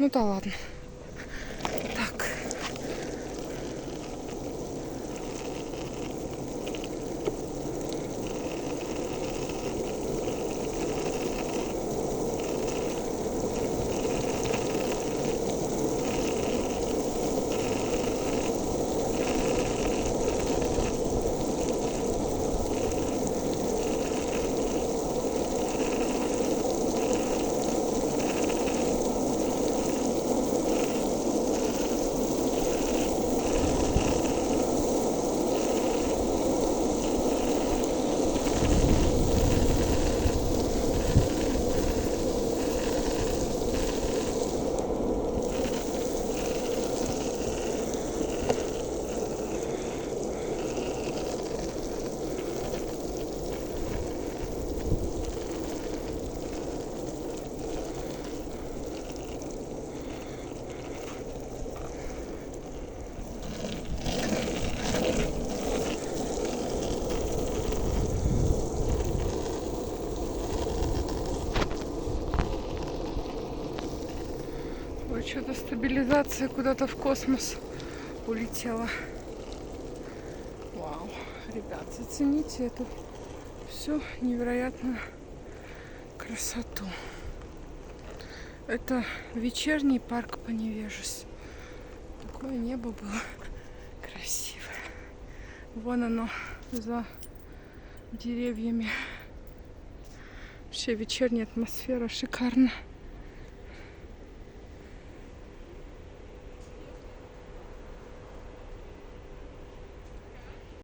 Ну да ладно. Так. Ой, что-то стабилизация куда-то в космос улетела. Вау, ребят, зацените эту всю невероятную красоту. Это вечерний парк Поневежес. Такое небо было красивое. Вон оно за деревьями. Вообще вечерняя атмосфера шикарная.